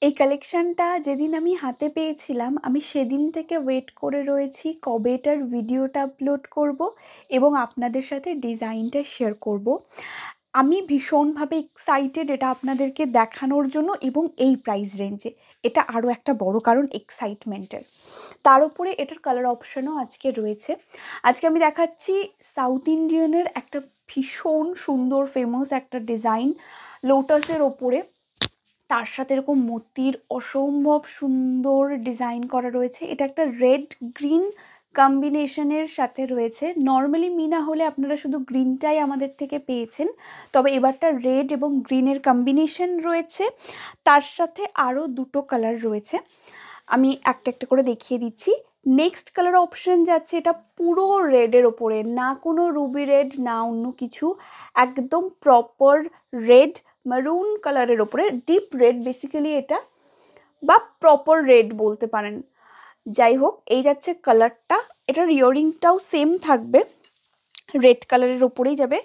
এই কালেকশনটা যেদিন আমি হাতে পেয়েছিলাম, আমি সেদিন থেকে ওয়েট করে রয়েছি কবে এটার ভিডিওটা আপলোড করব এবং আপনাদের সাথে ডিজাইনটা শেয়ার করব। আমি ভীষণভাবে এক্সাইটেড এটা আপনাদেরকে দেখানোর জন্য, এবং এই প্রাইস রেঞ্জে এটা আরও একটা বড় কারণ এক্সাইটমেন্টের। তার উপরে এটার কালার অপশানও আজকে রয়েছে। আজকে আমি দেখাচ্ছি সাউথ ইন্ডিয়ানের একটা ভীষণ সুন্দর ফেমাস একটা ডিজাইন লোটাসের ওপরে, তার সাথে এরকম মোতির অসম্ভব সুন্দর ডিজাইন করা রয়েছে। এটা একটা রেড গ্রিন কম্বিনেশনের সাথে রয়েছে। নর্মালি মিনা হলে আপনারা শুধু গ্রিনটাই আমাদের থেকে পেয়েছেন, তবে এবারটা রেড এবং গ্রিনের কম্বিনেশন রয়েছে, তার সাথে আরও দুটো কালার রয়েছে। আমি একটা একটা করে দেখিয়ে দিচ্ছি। নেক্সট কালার অপশন যাচ্ছে এটা পুরো রেডের ওপরে, না কোনো রুবি রেড না অন্য কিছু, একদম প্রপার রেড মারুন কালারের ওপরে, ডিপ রেড বেসিক্যালি এটা, বা প্রপার রেড বলতে পারেন। যাই হোক, এই যাচ্ছে কালারটা। এটার ইয়াররিংটাও সেম থাকবে, রেড কালারের ওপরেই যাবে।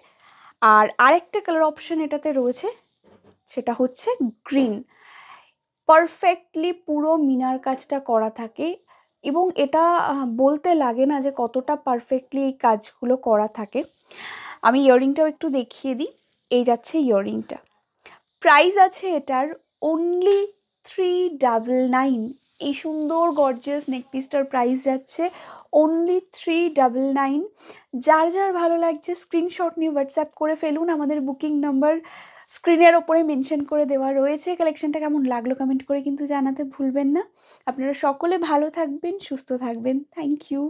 আর আরেকটা কালার অপশন এটাতে রয়েছে, সেটা হচ্ছে গ্রিন। পারফেক্টলি পুরো মিনার কাজটা করা থাকে, এবং এটা বলতে লাগে না যে কতটা পারফেক্টলি এই কাজগুলো করা থাকে। আমি ইয়াররিংটাও একটু দেখিয়ে দিই। এই যাচ্ছে ইয়াররিংটা। প্রাইস আছে এটার অনলি 399। এই সুন্দর গর্জিয়াস নেকপিসটার প্রাইস যাচ্ছে অনলি 399। যার যার ভালো লাগছে স্ক্রিনশট নিয়ে হোয়াটসঅ্যাপ করে ফেলুন। আমাদের বুকিং নাম্বার স্ক্রিনের ওপরে মেনশন করে দেওয়া রয়েছে। কালেকশনটা কেমন লাগলো কমেন্ট করে কিন্তু জানাতে ভুলবেন না। আপনারা সকলে ভালো থাকবেন, সুস্থ থাকবেন। Thank you.